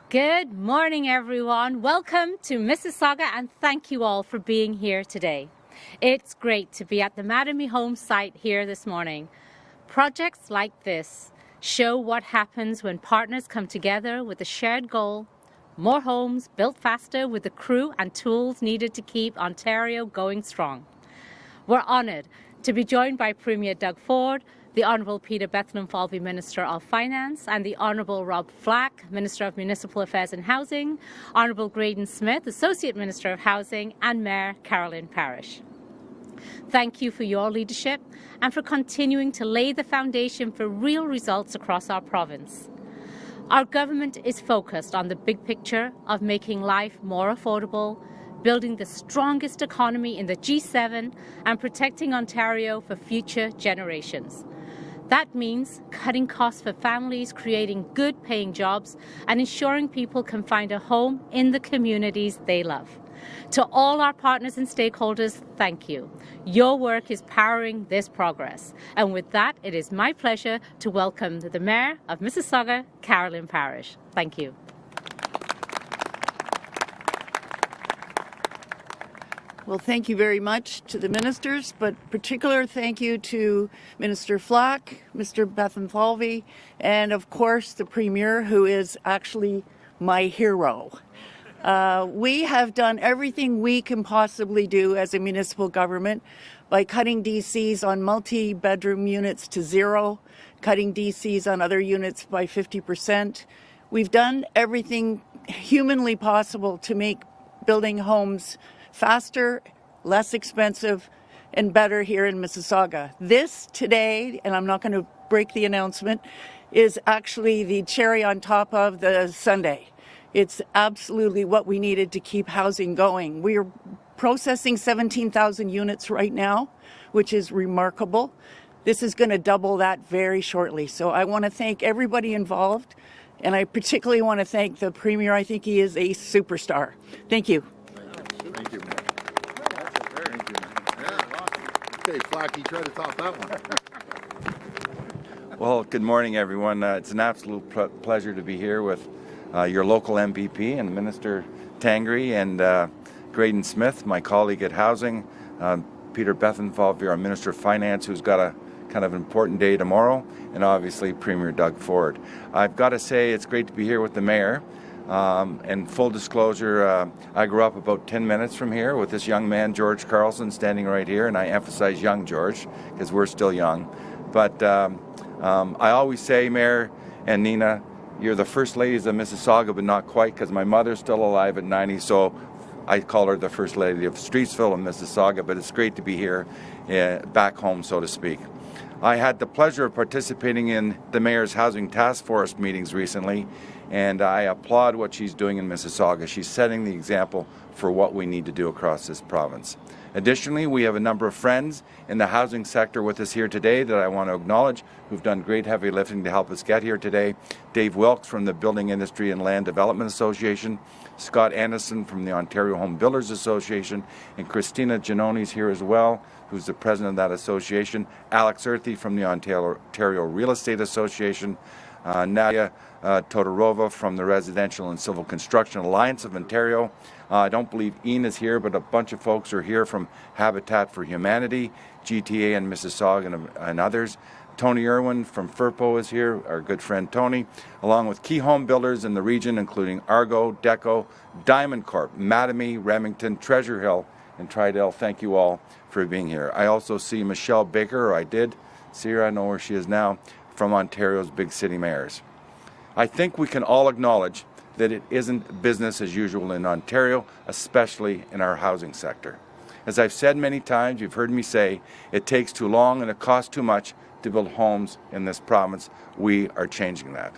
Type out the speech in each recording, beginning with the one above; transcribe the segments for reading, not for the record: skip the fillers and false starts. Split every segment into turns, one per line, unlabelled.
Good morning, everyone. Welcome to Mississauga, and thank you all for being here today. It's great to be at the Mattamy Home site here this morning. Projects like this show what happens when partners come together with a shared goal: more homes built faster with the crew and tools needed to keep Ontario going strong. We're honoured to be joined by Premier Doug Ford, the Honourable Peter Bethlenfalvy, Minister of Finance, and the Honourable Rob Flack, Minister of Municipal Affairs and Housing, Honourable Graydon Smith, Associate Minister of Housing, and Mayor Carolyn Parrish. Thank you for your leadership and for continuing to lay the foundation for real results across our province. Our government is focused on the big picture of making life more affordable, building the strongest economy in the G7, and protecting Ontario for future generations. That means cutting costs for families, creating good-paying jobs, and ensuring people can find a home in the communities they love. To all our partners and stakeholders, thank you. Your work is powering this progress. And with that, it is my pleasure to welcome the Mayor of Mississauga, Carolyn Parrish. Thank you.
Well, thank you very much to the ministers, but particular thank you to Minister Flack, Mr. Bethlenfalvy, and of course the Premier, who is actually my hero. We have done everything we can possibly do as a municipal government by cutting DCs on multi-bedroom units to zero, cutting DCs on other units by 50%. We've done everything humanly possible to make building homes faster, less expensive, and better here in Mississauga. This today, and I'm not going to break the announcement, is actually the cherry on top of the sundae. It's absolutely what we needed to keep housing going. We are processing 17,000 units right now, which is remarkable. This is going to double that very shortly. So I want to thank everybody involved, and I particularly want to thank the Premier. I think he is a superstar. Thank you.
Thank you, man. Thank you, man. Okay, Flack, you try to top that one.
Well, good morning, everyone. It's an absolute pleasure to be here with your local MVP and Minister Tangri and Graydon Smith, my colleague at Housing, Peter Bethlenfalvy, our Minister of Finance, who's got a kind of important day tomorrow, and obviously Premier Doug Ford. I've got to say it's great to be here with the Mayor. And full disclosure, I grew up about 10 minutes from here with this young man, George Carlson, standing right here, and I emphasize young George because we're still young. But I always say, Mayor and Nina, you're the first ladies of Mississauga, but not quite, because my mother's still alive at 90, so I call her the first lady of Streetsville and Mississauga, but it's great to be here back home, so to speak. I had the pleasure of participating in the Mayor's Housing Task Force meetings recently, and I applaud what she's doing in Mississauga. She's setting the example for what we need to do across this province. Additionally, we have a number of friends in the housing sector with us here today that I want to acknowledge who've done great heavy lifting to help us get here today. Dave Wilkes from the Building Industry and Land Development Association, Scott Anderson from the Ontario Home Builders Association, and Christina Giannoni's here as well, who's the president of that association, Alex Earthy from the Ontario Real Estate Association, Nadia Todorova from the Residential and Civil Construction Alliance of Ontario. I don't believe Ian is here, but a bunch of folks are here from Habitat for Humanity, GTA and Mississauga and others. Tony Irwin from FERPO is here, our good friend Tony, along with key home builders in the region, including Argo, Deco, Diamond Corp, Mattamy, Remington, Treasure Hill, and Tridel. Thank you all for being here. I also see Michelle Baker, or I did see her, I know where she is now, from Ontario's big city mayors. I think we can all acknowledge that it isn't business as usual in Ontario, especially in our housing sector. As I've said many times, you've heard me say, it takes too long and it costs too much to build homes in this province. We are changing that.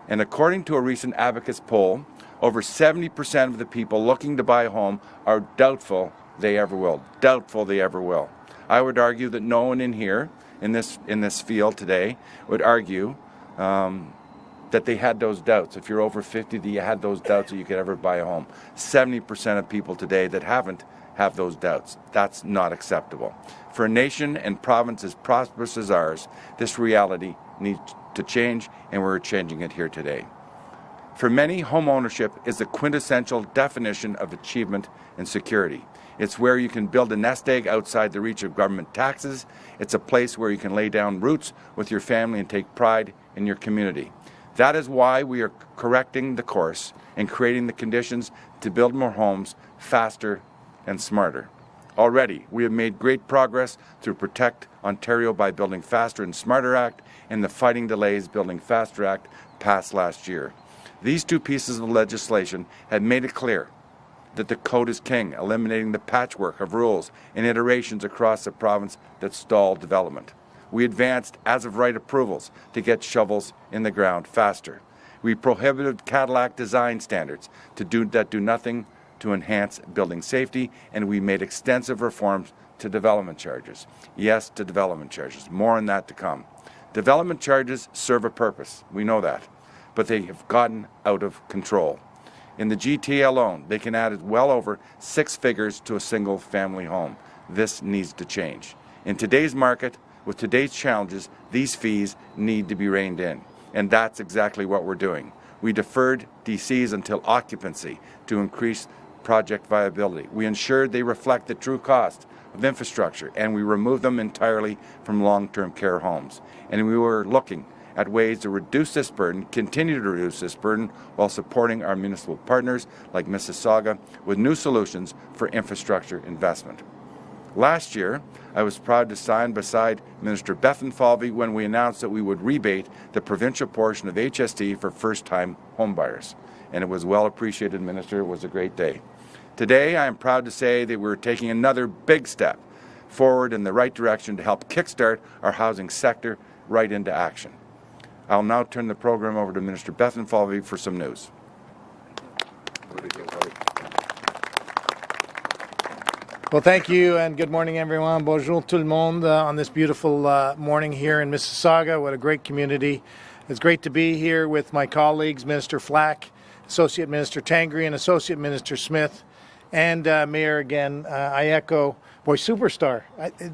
And according to a recent Abacus poll, over 70% of the people looking to buy a home are doubtful they ever will. Doubtful they ever will. I would argue that no one in here, in this field today, would argue that they had those doubts. If you're over 50, that you had those doubts that you could ever buy a home. 70% of people today that haven't have those doubts. That's not acceptable. For a nation and province as prosperous as ours, this reality needs to change, and we're changing it here today. For many, home ownership is the quintessential definition of achievement and security. It's where you can build a nest egg outside the reach of government taxes. It's a place where you can lay down roots with your family and take pride in your community. That is why we are correcting the course and creating the conditions to build more homes faster and smarter. Already, we have made great progress through Protect Ontario by Building Faster and Smarter Act and the Fighting Delays Building Faster Act passed last year. These two pieces of legislation have made it clear that the code is king, eliminating the patchwork of rules and iterations across the province that stall development. We advanced as-of-right approvals to get shovels in the ground faster. We prohibited Cadillac design standards that do nothing to enhance building safety, and we made extensive reforms to development charges. Yes, to development charges. More on that to come. Development charges serve a purpose. We know that. But they have gotten out of control. In the GTA alone, they can add well over 6 figures to a single family home. This needs to change. In today's market, with today's challenges, these fees need to be reined in. And that's exactly what we're doing. We deferred DCs until occupancy to increase project viability. We ensured they reflect the true cost of infrastructure, and we removed them entirely from long-term care homes. And we were looking at ways to reduce this burden, continue to reduce this burden, while supporting our municipal partners like Mississauga with new solutions for infrastructure investment. Last year, I was proud to sign beside Minister Bethlenfalvy when we announced that we would rebate the provincial portion of HST for first-time homebuyers. And it was well appreciated, Minister. It was a great day. Today, I am proud to say that we're taking another big step forward in the right direction to help kickstart our housing sector right into action. I'll now turn the program over to Minister Bethlenfalvy for some news.
Well, thank you, and good morning, everyone. Bonjour tout le monde on this beautiful morning here in Mississauga. What a great community. It's great to be here with my colleagues, Minister Flack, Associate Minister Tangri, and Associate Minister Smith, and Mayor again. I echo, boy, superstar.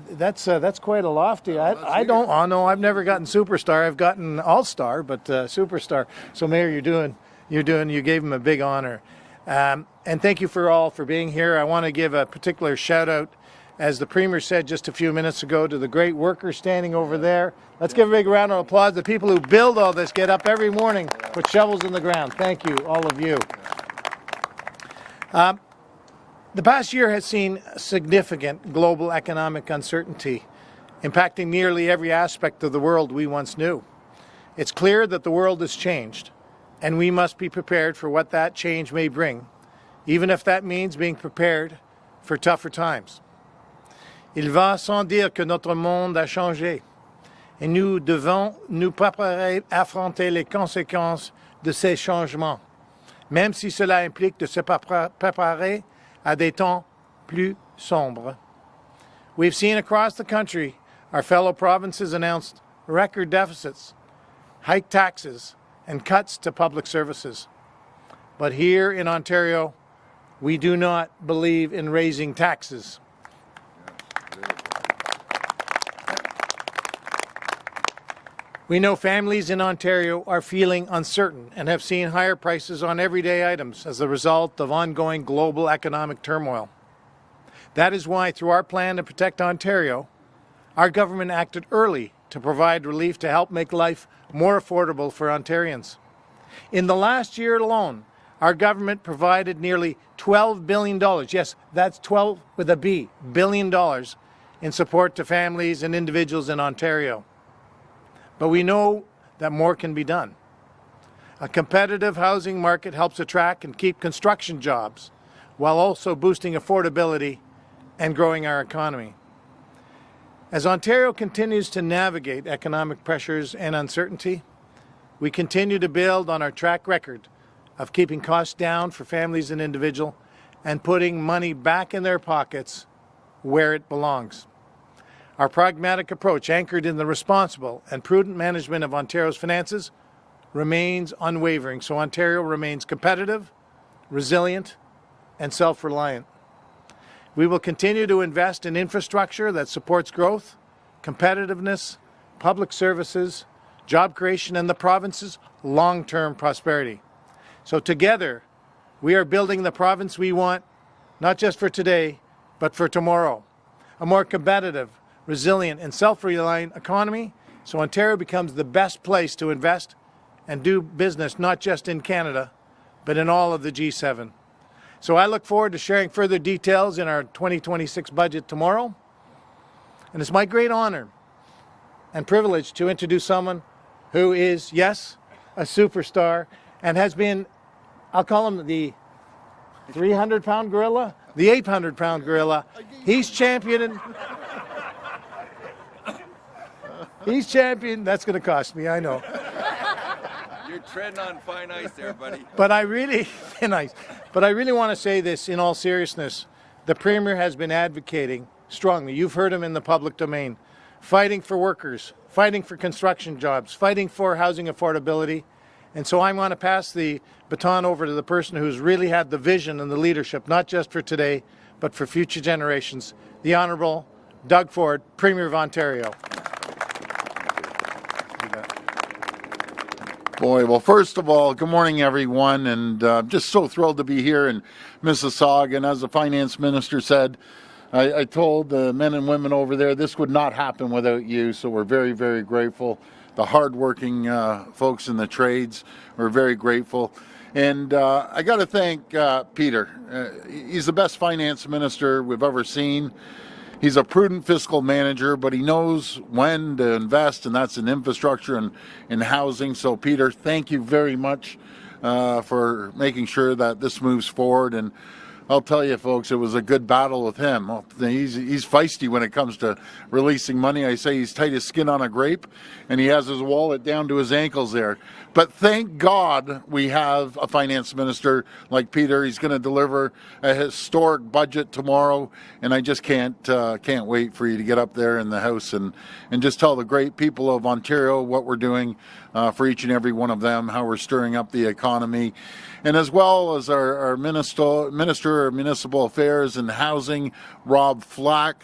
That's quite a lofty. I've never gotten superstar. I've gotten all-star, but superstar. So, Mayor, you gave him a big honor. And thank you for being here. I want to give a particular shout out, as the Premier said just a few minutes ago, to the great workers standing over there. Let's give a big round of applause. The people who build all this, get up every morning, put shovels in the ground. Thank you, all of you. The past year has seen significant global economic uncertainty, impacting nearly every aspect of the world we once knew. It's clear that the world has changed, and we must be prepared for what that change may bring, even if that means being prepared for tougher times. Il va sans dire que notre monde a changé, et nous devons nous préparer à affronter les conséquences de ces changements, même si cela implique de se préparer à des temps plus sombres. We've seen across the country our fellow provinces announced record deficits, hiked taxes, and cuts to public services. But here in Ontario, we do not believe in raising taxes. We know families in Ontario are feeling uncertain and have seen higher prices on everyday items as a result of ongoing global economic turmoil. That is why, through our plan to protect Ontario, our government acted early to provide relief to help make life more affordable for Ontarians. In the last year alone, our government provided nearly $12 billion, yes, that's 12 with a B, billion dollars, in support to families and individuals in Ontario. But we know that more can be done. A competitive housing market helps attract and keep construction jobs, while also boosting affordability and growing our economy. As Ontario continues to navigate economic pressures and uncertainty, we continue to build on our track record of keeping costs down for families and individuals and putting money back in their pockets where it belongs. Our pragmatic approach, anchored in the responsible and prudent management of Ontario's finances, remains unwavering, so Ontario remains competitive, resilient, and self-reliant. We will continue to invest in infrastructure that supports growth, competitiveness, public services, job creation, and the province's long-term prosperity. So together, we are building the province we want, not just for today, but for tomorrow. A more competitive, resilient, and self-reliant economy, so Ontario becomes the best place to invest and do business, not just in Canada, but in all of the G7. So I look forward to sharing further details in our 2026 budget tomorrow. And it's my great honor and privilege to introduce someone who is, yes, a superstar and has been, I'll call him the 300-pound gorilla, the 800-pound gorilla. He's championed. He's champion. That's going to cost me, I know.
You're treading on fine ice there, buddy.
But I really, nice. But I really want to say this in all seriousness. The Premier has been advocating strongly. You've heard him in the public domain, fighting for workers, fighting for construction jobs, fighting for housing affordability. And so I'm going to pass the baton over to the person who's really had the vision and the leadership, not just for today, but for future generations, the Honourable Doug Ford, Premier of Ontario.
Boy, well, first of all, good morning, everyone, and just so thrilled to be here in Mississauga. And as the finance minister said, I told the men and women over there this would not happen without you, so we're very, very grateful. The hardworking folks in the trades, we're very grateful. And I got to thank Peter. He's the best finance minister we've ever seen. He's a prudent fiscal manager, but he knows when to invest, and that's in infrastructure and in housing. So, Peter, thank you very much for making sure that this moves forward. And I'll tell you, folks, it was a good battle with him. He's feisty when it comes to releasing money. I say he's tight as skin on a grape, and he has his wallet down to his ankles there. But thank God we have a finance minister like Peter. He's going to deliver a historic budget tomorrow, and I just can't wait for you to get up there in the House and just tell the great people of Ontario what we're doing for each and every one of them, how we're stirring up the economy. And as well as our Minister of Municipal Affairs and Housing, Rob Flack.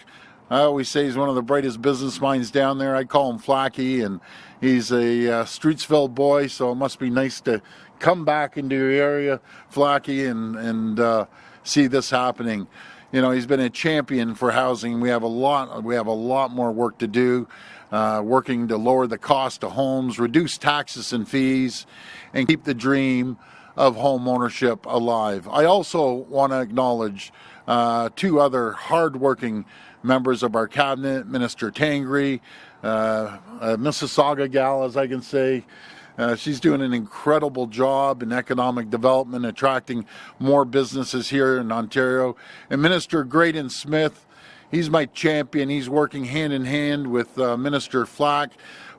I always say he's one of the brightest business minds down there. I call him Flacky, and he's a Streetsville boy, so it must be nice to come back into your area, Flacky, and see this happening. You know, he's been a champion for housing. We have a lot more work to do, working to lower the cost of homes, reduce taxes and fees, and keep the dream of home ownership alive. I also want to acknowledge two other hardworking members of our cabinet, Minister Tangri, a Mississauga gal, as I can say. She's doing an incredible job in economic development, attracting more businesses here in Ontario. And Minister Graydon Smith, he's my champion. He's working hand in hand with Minister Flack,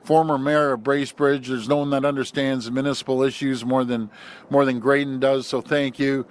former mayor of Bracebridge. There's no one that understands municipal issues more than Graydon does, so thank you.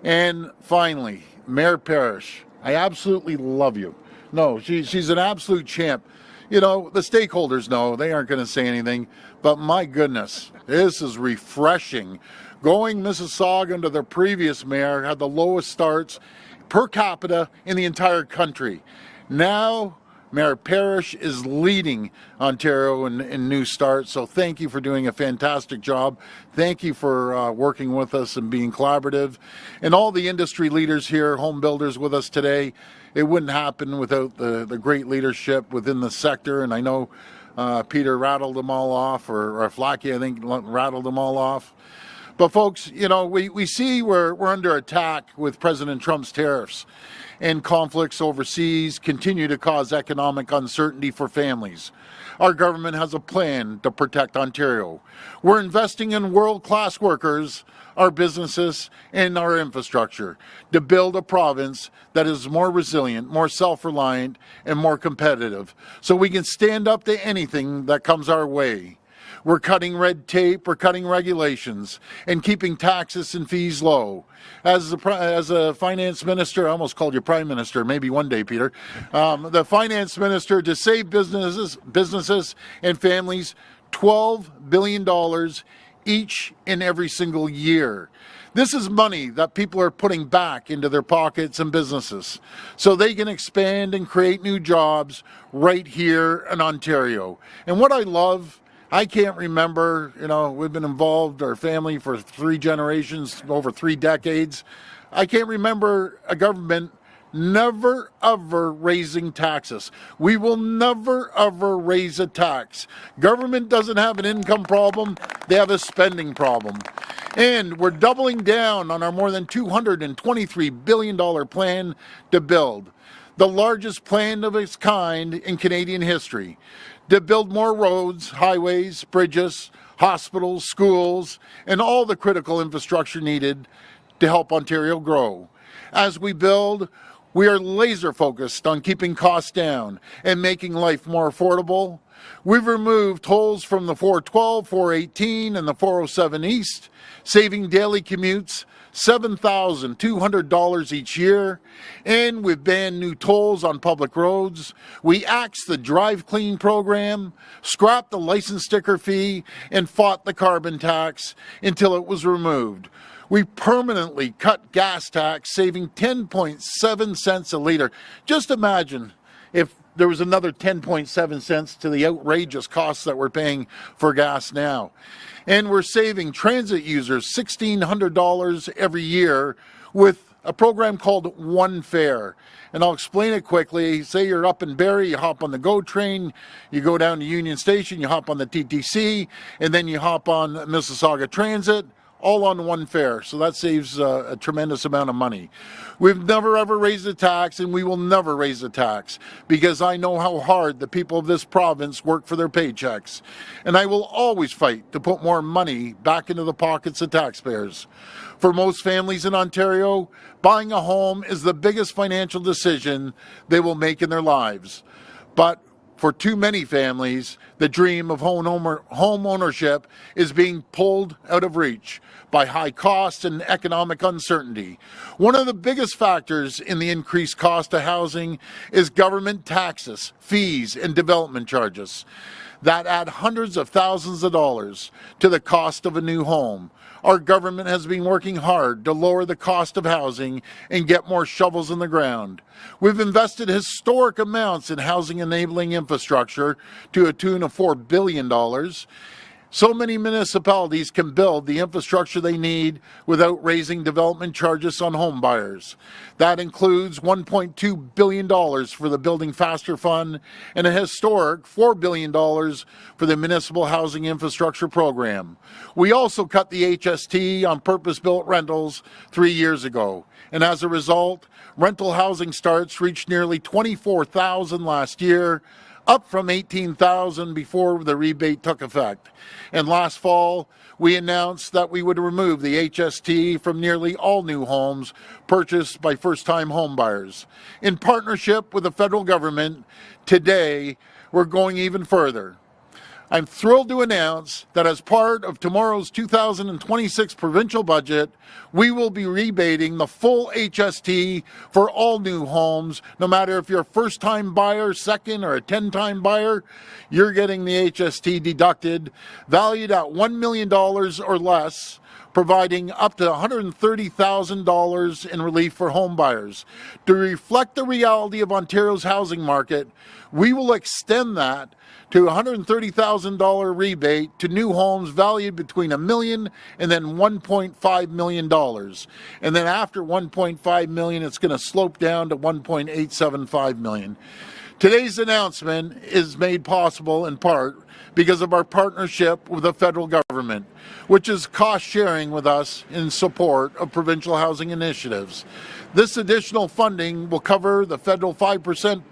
And finally, Mayor Parish, I absolutely love you. No, she's an absolute champ. You know, the stakeholders know, they aren't going to say anything, but my goodness, this is refreshing. Going Mississauga under the previous mayor had the lowest starts per capita in the entire country. Now, Mayor Parish is leading Ontario in new starts, so thank you for doing a fantastic job. Thank you for working with us and being collaborative. And all the industry leaders here, home builders with us today, it wouldn't happen without the great leadership within the sector. And I know Peter rattled them all off, or Flacky, I think, rattled them all off. But folks, you know, we see we're under attack with President Trump's tariffs, and conflicts overseas continue to cause economic uncertainty for families. Our government has a plan to protect Ontario. We're investing in world-class workers, our businesses, and our infrastructure to build a province that is more resilient, more self-reliant, and more competitive, so we can stand up to anything that comes our way. We're cutting red tape, we're cutting regulations, and keeping taxes and fees low. As a finance minister, I almost called you prime minister, maybe one day, Peter. The finance minister, to save businesses and families $12 billion each and every single year. This is money that people are putting back into their pockets and businesses so they can expand and create new jobs right here in Ontario. And what I love I can't remember, we've been involved, our family, for 3 generations, over 3 decades. I can't remember a government never ever raising taxes. We will never ever raise a tax. Government doesn't have an income problem, they have a spending problem. And we're doubling down on our more than $223 billion plan to build, the largest plan of its kind in Canadian history, to build more roads, highways, bridges, hospitals, schools, and all the critical infrastructure needed to help Ontario grow. As we build, we are laser focused on keeping costs down and making life more affordable. We've removed tolls from the 412, 418, and the 407 East, saving daily commutes $7,200 each year, and we've banned new tolls on public roads. We axed the Drive Clean program, scrapped the license sticker fee, and fought the carbon tax until it was removed. We permanently cut gas tax, saving 10.7 cents a litre. Just imagine if there was another 10.7 cents to the outrageous costs that we're paying for gas now. And we're saving transit users $1,600 every year with a program called One Fare. And I'll explain it quickly. Say you're up in Barrie, you hop on the GO train, you go down to Union Station, you hop on the TTC, and then you hop on Mississauga Transit, all on one fare. So that saves a tremendous amount of money. We've never ever raised a tax, and we will never raise a tax, because I know how hard the people of this province work for their paychecks. And I will always fight to put more money back into the pockets of taxpayers. For most families in Ontario, buying a home is the biggest financial decision they will make in their lives. But for too many families, the dream of home ownership is being pulled out of reach by high costs and economic uncertainty. One of the biggest factors in the increased cost of housing is government taxes, fees, and development charges that add hundreds of thousands of dollars to the cost of a new home. Our government has been working hard to lower the cost of housing and get more shovels in the ground. We've invested historic amounts in housing enabling infrastructure to a tune of $4 billion. So many municipalities can build the infrastructure they need without raising development charges on home buyers. That includes $1.2 billion for the Building Faster Fund and a historic $4 billion for the Municipal Housing Infrastructure Program. We also cut the HST on purpose-built rentals 3 years ago, and as a result, rental housing starts reached nearly 24,000 last year, up from 18,000 before the rebate took effect. And last fall, we announced that we would remove the HST from nearly all new homes purchased by first-time home buyers. In partnership with the federal government, today we're going even further. I'm thrilled to announce that as part of tomorrow's 2026 provincial budget, we will be rebating the full HST for all new homes. No matter if you're a first-time buyer, second, or a 10-time buyer, you're getting the HST deducted, valued at $1 million or less, providing up to $130,000 in relief for home buyers. To reflect the reality of Ontario's housing market, we will extend that to a $130,000 rebate to new homes valued between $1 million and then $1.5 million. And then after $1.5 million, it's going to slope down to $1.875 million. Today's announcement is made possible in part because of our partnership with the federal government, which is cost-sharing with us in support of provincial housing initiatives. This additional funding will cover the federal 5%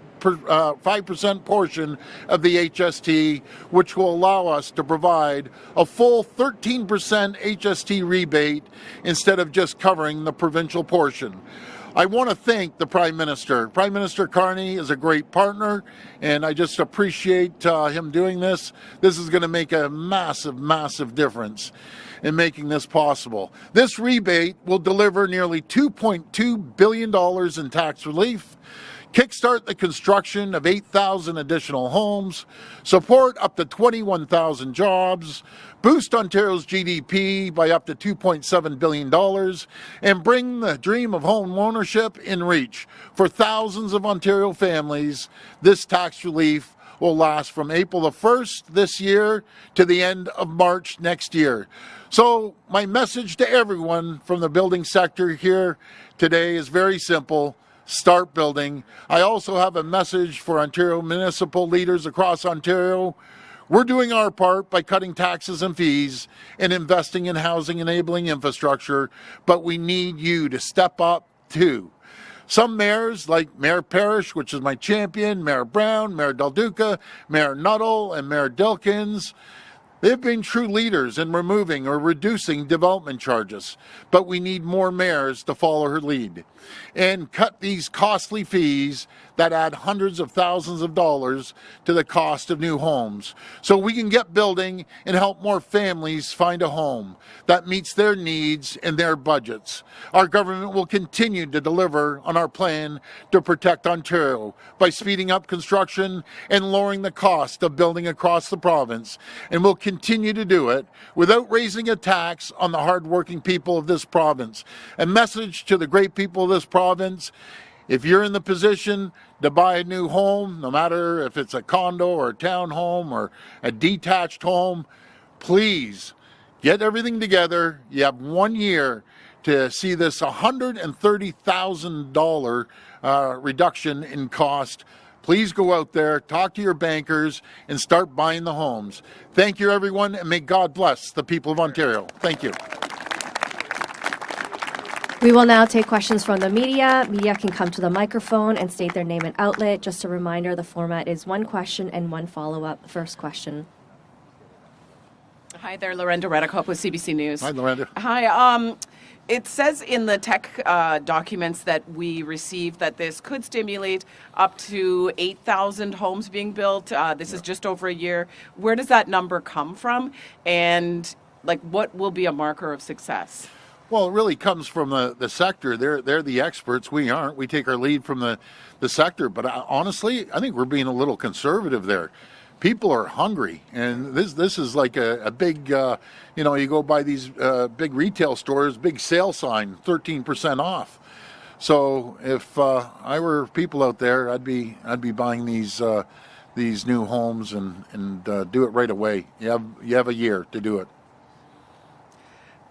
portion of the HST, which will allow us to provide a full 13% HST rebate instead of just covering the provincial portion. I want to thank the Prime Minister. Prime Minister Carney is a great partner, and I just appreciate him doing this. This is going to make a massive, massive difference in making this possible. This rebate will deliver nearly $2.2 billion in tax relief, kickstart the construction of 8,000 additional homes, support up to 21,000 jobs, boost Ontario's GDP by up to $2.7 billion, and bring the dream of home ownership in reach for thousands of Ontario families. This tax relief will last from April the 1st this year to the end of March next year. So my message to everyone from the building sector here today is very simple. Start building. I also have a message for Ontario municipal leaders across Ontario. We're doing our part by cutting taxes and fees and investing in housing enabling infrastructure, but we need you to step up too. Some mayors, like Mayor Parish, which is my champion, Mayor Brown, Mayor Del Duca, Mayor Nuttall, and Mayor Dilkins, they've been true leaders in removing or reducing development charges, but we need more mayors to follow her lead and cut these costly fees that add hundreds of thousands of dollars to the cost of new homes so we can get building and help more families find a home that meets their needs and their budgets. Our government will continue to deliver on our plan to protect Ontario by speeding up construction and lowering the cost of building across the province, and we'll continue to do it without raising a tax on the hardworking people of this province. A message to the great people of this province: if you're in the position to buy a new home, no matter if it's a condo or a townhome or a detached home, please get everything together. You have 1 year to see this $130,000 reduction in cost. Please go out there, talk to your bankers, and start buying the homes. Thank you, everyone, and may God bless the people of Ontario. Thank you.
We will now take questions from the media. Media can come to the microphone and state their name and outlet. Just a reminder, the format is one question and one follow-up. First question.
Hi there, Lorenda Reddicope with CBC News.
Hi, Lorenda.
Hi. It says in the tech documents that we received that this could stimulate up to 8,000 homes being built. This is just over a year. Where does that number come from? And what will be a marker of success?
Well, it really comes from the sector. They're the experts. We aren't. We take our lead from the sector. But honestly, I think we're being a little conservative there. People are hungry, and this is like a big, you go by these big retail stores, big sale sign, 13% off. So if I were people out there, I'd be buying these new homes and do it right away. You have a year to do it.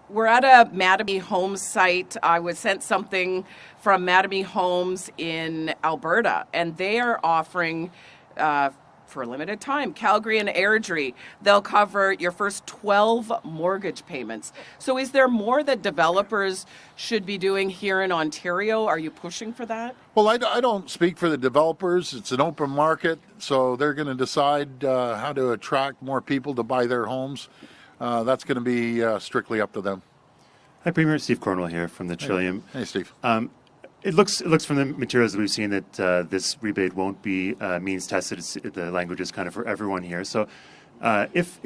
We're at a Mattamy Homes site. I was sent something from Mattamy Homes in Alberta, and they are offering, for a limited time, Calgary and Airdrie. They'll cover your first 12 mortgage payments. So is there more that developers should be doing here in Ontario? Are you pushing for that?
Well, I don't speak for the developers. It's an open market, so they're going to decide how to attract more people to buy their homes. That's going to be strictly up to them.
Hi, Premier. Steve Cornwell here from the Trillium.
Hey, Steve.
It looks from the materials that we've seen that this rebate won't be means tested. The language is kind of for everyone here. So if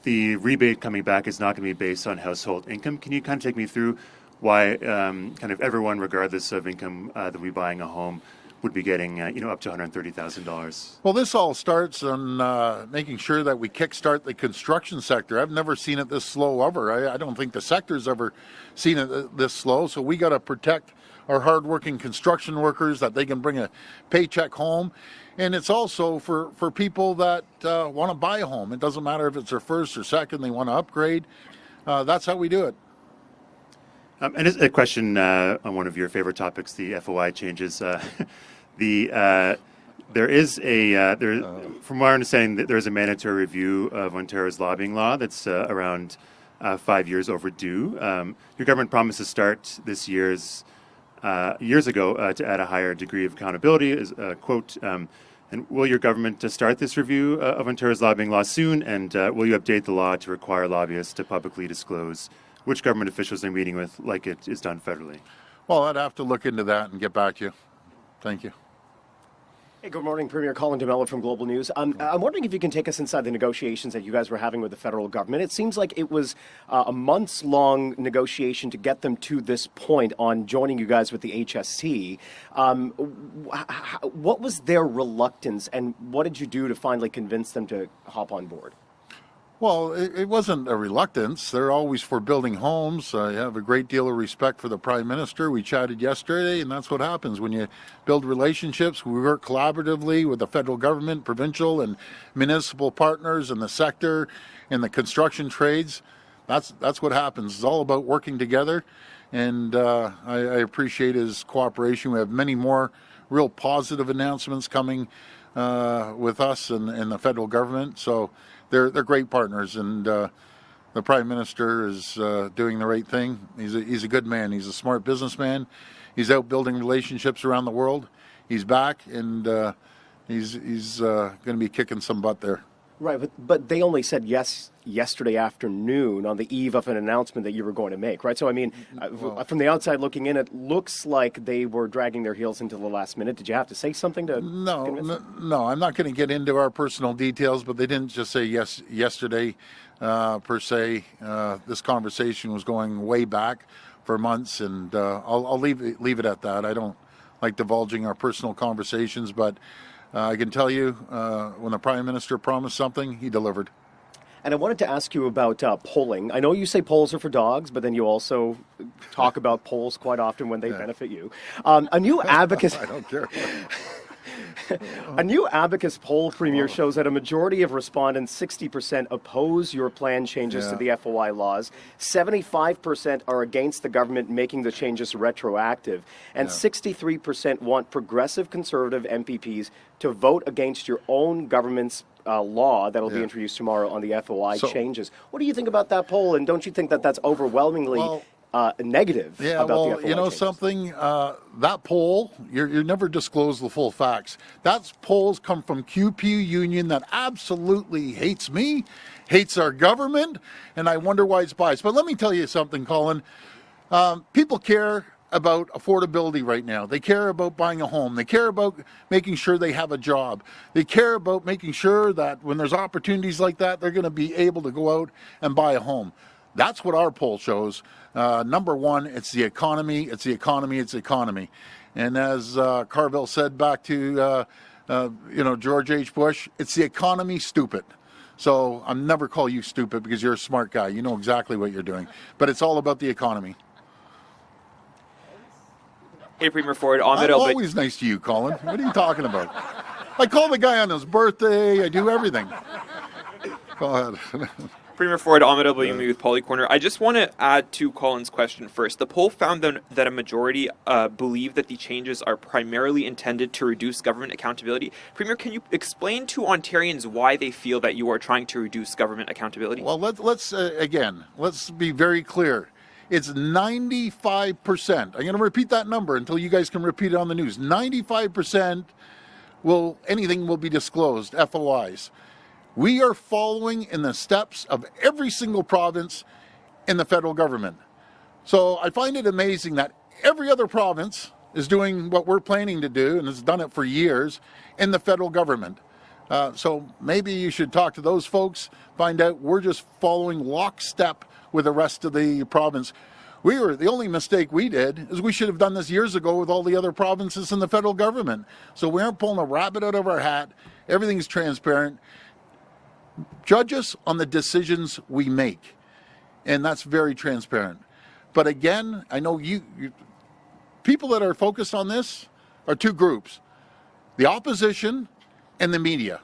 the rebate coming back is not going to be based on household income, can you kind of take me through why kind of everyone, regardless of income, that we buying a home would be getting up to $130,000?
Well, this all starts on making sure that we kickstart the construction sector. I've never seen it this slow ever. I don't think the sector's ever seen it this slow. So we got to protect our hardworking construction workers, that they can bring a paycheck home. And it's also for people that want to buy a home. It doesn't matter if it's their first or second, they want to upgrade. That's how we do it.
And a question on one of your favorite topics, the FOI changes. There is from my understanding, there is a mandatory review of Ontario's lobbying law that's around 5 years overdue. Your government promised to start this years ago to add a higher degree of accountability. Is quote. And will your government start this review of Ontario's lobbying law soon? And will you update the law to require lobbyists to publicly disclose which government officials they're meeting with, like it is done federally?
Well, I'd have to look into that and get back to you. Thank you.
Hey, good morning, Premier Colin DeMello from Global News. I'm wondering if you can take us inside the negotiations that you guys were having with the federal government. It seems like it was a months-long negotiation to get them to this point on joining you guys with the HST. What was their reluctance, and what did you do to finally convince them to hop on board?
Well, it wasn't a reluctance. They're always for building homes. I have a great deal of respect for the Prime Minister. We chatted yesterday, and that's what happens when you build relationships. We work collaboratively with the federal government, provincial and municipal partners in the sector, in the construction trades. That's what happens. It's all about working together, and I appreciate his cooperation. We have many more real positive announcements coming with us and the federal government. So they're great partners, and the Prime Minister is doing the right thing. He's a good man. He's a smart businessman. He's out building relationships around the world. He's back, and he's going to be kicking some butt there.
Right, but they only said yes yesterday afternoon on the eve of an announcement that you were going to make, right? So, I mean, from the outside looking in, it looks like they were dragging their heels into the last minute. Did you have to say something to convince them?
No, I'm not going to get into our personal details, but they didn't just say yes yesterday, per se. This conversation was going way back for months, and I'll leave it at that. I don't like divulging our personal conversations, but I can tell you, when the Prime Minister promised something, he delivered.
And I wanted to ask you about polling. I know you say polls are for dogs, but then you also talk about polls quite often when they benefit you. A new Abacus...
I don't care.
A new Abacus poll, Premier, shows that a majority of respondents, 60%, oppose your planned changes to the FOI laws. 75% are against the government making the changes retroactive. And 63% want progressive Conservative MPPs to vote against your own government's law that will be introduced tomorrow on the FOI changes. What do you think about that poll? And don't you think that that's overwhelmingly... negative about the FOI
you know
changes?
something, that poll, you never disclose the full facts. That polls come from QP Union that absolutely hates me, hates our government, and I wonder why it's biased. But let me tell you something, Colin. People care about affordability right now. They care about buying a home. They care about making sure they have a job. They care about making sure that when there's opportunities like that, they're going to be able to go out and buy a home. That's what our poll shows. Number one, it's the economy, it's the economy, it's the economy. And as Carville said back to George H. Bush, it's the economy, stupid. So I'll never call you stupid because you're a smart guy. You know exactly what you're doing. But it's all about the economy.
Hey, Premier Ford, Ahmed
I'm always nice to you, Colin. What are you talking about? I call the guy on his birthday. I do everything. Go ahead.
Premier Ford, Ahmed El-Bayoumi with Polycorner. I just want to add to Colin's question first. The poll found that a majority believe that the changes are primarily intended to reduce government accountability. Premier, can you explain to Ontarians why they feel that you are trying to reduce government accountability?
Well, let's be very clear. It's 95%. I'm going to repeat that number until you guys can repeat it on the news. 95% anything will be disclosed, FOIs. We are following in the steps of every single province in the federal government. So I find it amazing that every other province is doing what we're planning to do and has done it for years in the federal government. So maybe you should talk to those folks, find out we're just following lockstep with the rest of the province. The only mistake we did is we should have done this years ago with all the other provinces in the federal government. So we aren't pulling a rabbit out of our hat. Everything's transparent. Judge us on the decisions we make, and that's very transparent. But again, I know you people that are focused on this are two groups, the opposition and the media.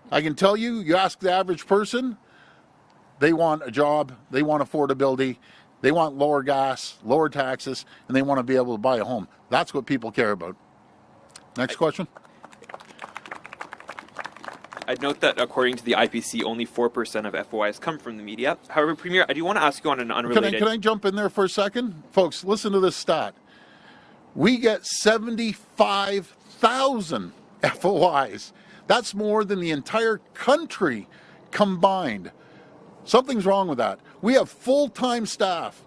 I can tell you, you ask the average person, they want a job, they want affordability, they want lower gas, lower taxes, and they want to be able to buy a home. That's what people care about. Next question.
I'd note that according to the IPC, only 4% of FOIs come from the media. However, Premier, I do want to ask you on an unrelated...
Can I jump in there for a second? Folks, listen to this stat. We get 75,000 FOIs. That's more than the entire country combined. Something's wrong with that. We have full-time staff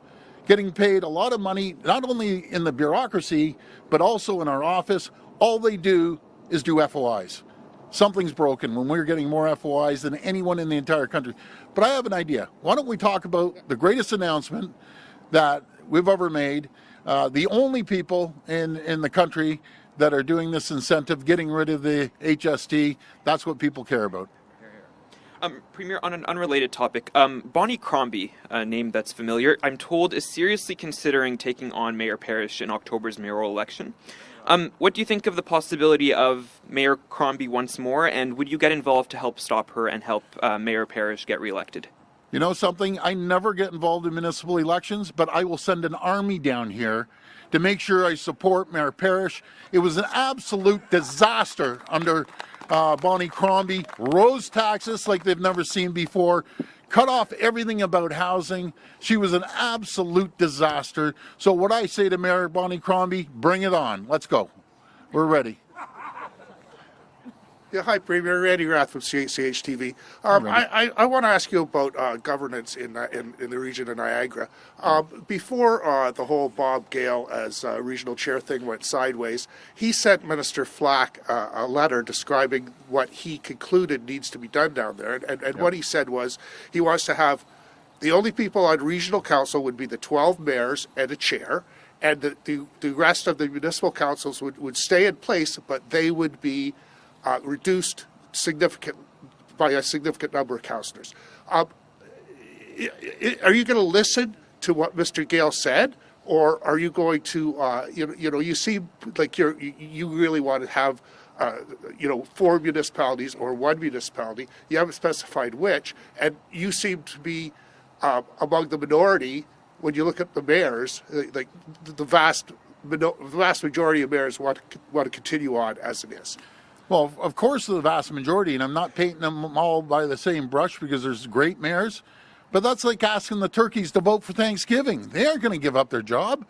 getting paid a lot of money, not only in the bureaucracy, but also in our office. All they do is do FOIs. Something's broken when we're getting more FOIs than anyone in the entire country. But I have an idea. Why don't we talk about the greatest announcement that we've ever made, the only people in the country that are doing this incentive, getting rid of the HST. That's what people care about.
Premier, on an unrelated topic, Bonnie Crombie, a name that's familiar, I'm told is seriously considering taking on Mayor Parish in October's mayoral election. What do you think of the possibility of Mayor Crombie once more, and would you get involved to help stop her and help Mayor Parish get reelected?
You know something? I never get involved in municipal elections, but I will send an army down here to make sure I support Mayor Parish. It was an absolute disaster under Bonnie Crombie. Rose taxes like they've never seen before. Cut off everything about housing. She was an absolute disaster. So what I say to Mayor Bonnie Crombie, bring it on. Let's go. We're ready.
Yeah, hi, Premier. Randy Rath from CHTV. I want to ask you about governance in the region of Niagara. Before the whole Bob Gale as regional chair thing went sideways, he sent Minister Flack a letter describing what he concluded needs to be done down there. And what he said was he wants to have the only people on regional council would be the 12 mayors and a chair, and the rest of the municipal councils would stay in place, but they would be reduced by a significant number of councillors. Are you going to listen to what Mr. Gale said, or are you going to, you seem like you really want to have, 4 municipalities or 1 municipality. You haven't specified which, and you seem to be among the minority when you look at the mayors. Like the vast majority of mayors want to continue on as it is.
Well, of course, the vast majority, and I'm not painting them all by the same brush because there's great mayors, but that's like asking the turkeys to vote for Thanksgiving. They aren't going to give up their job.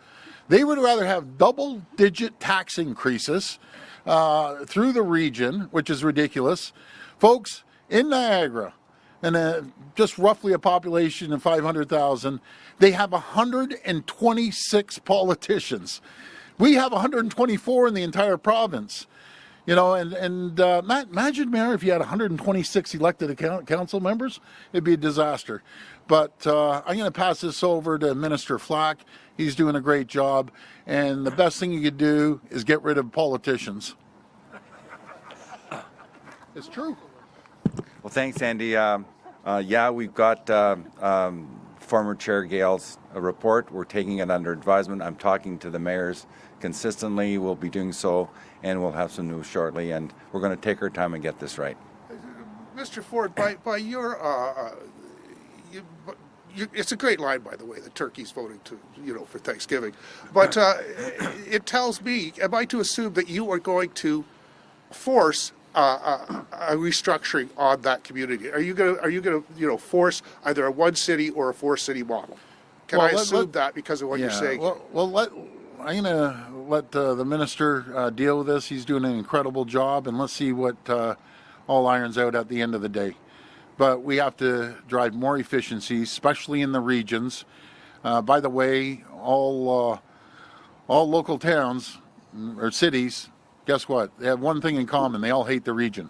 They would rather have double-digit tax increases through the region, which is ridiculous. Folks, in Niagara, and just roughly a population of 500,000, they have 126 politicians. We have 124 in the entire province. You know, and imagine, Mayor, if you had 126 elected council members, it'd be a disaster. But I'm going to pass this over to Minister Flack. He's doing a great job. And the best thing you could do is get rid of politicians. It's true.
Well, thanks, Andy. We've got former Chair Gale's report. We're taking it under advisement. I'm talking to the mayors consistently. We'll be doing so, and we'll have some news shortly, and we're going to take our time and get this right.
Mr. Ford, by your, it's a great line, by the way, the turkey's voting for Thanksgiving. But it tells me, am I to assume that you are going to force a restructuring on that community? Are you going to force either a 1-city or a 4-city model? Can I assume that because of what you're saying?
I'm going to let the minister deal with this. He's doing an incredible job, and let's see what all irons out at the end of the day. But we have to drive more efficiency, especially in the regions. By the way, all local towns or cities, guess what? They have one thing in common. They all hate the region.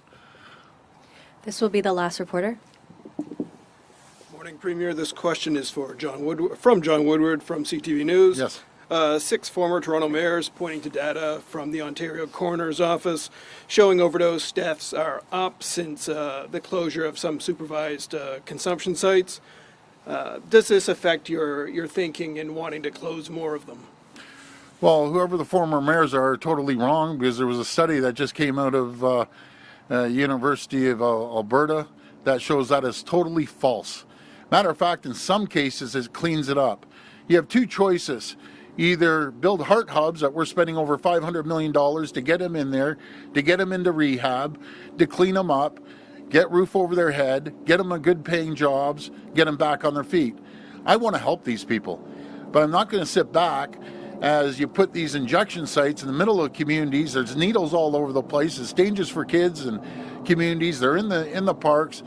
This will be the last reporter.
Morning, Premier. This question is for John Woodward from CTV News.
Yes.
6 former Toronto mayors pointing to data from the Ontario Coroner's Office showing overdose deaths are up since the closure of some supervised consumption sites. Does this affect your thinking in wanting to close more of them?
Well, whoever the former mayors are totally wrong, because there was a study that just came out of University of Alberta that shows that is totally false. Matter of fact, in some cases, it cleans it up. You have 2 choices. Either build heart hubs that we're spending over $500 million to get them in there, to get them into rehab, to clean them up, get roof over their head, get them a good paying jobs, get them back on their feet. I want to help these people, but I'm not going to sit back as you put these injection sites in the middle of communities. There's needles all over the place. It's dangerous for kids and communities. They're in the parks.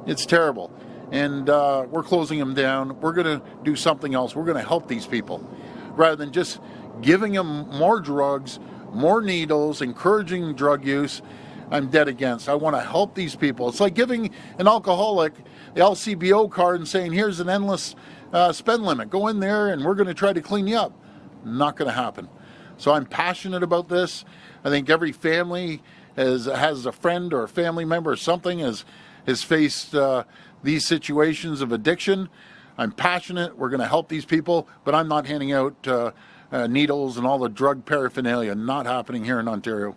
It's terrible. And we're closing them down. We're going to do something else. We're going to help these people rather than just giving them more drugs, more needles, encouraging drug use. I'm dead against. I want to help these people. It's like giving an alcoholic the LCBO card and saying, here's an endless spend limit. Go in there and we're going to try to clean you up. Not going to happen. So I'm passionate about this. I think every family has a friend or a family member or something has has faced these situations of addiction. I'm passionate. We're going to help these people, but I'm not handing out needles and all the drug paraphernalia. Not happening here in Ontario.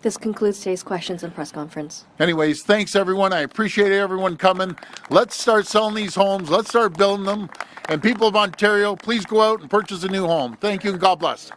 This concludes today's questions and press conference.
Anyways, thanks everyone. I appreciate everyone coming. Let's start selling these homes. Let's start building them. And people of Ontario, please go out and purchase a new home. Thank you and God bless.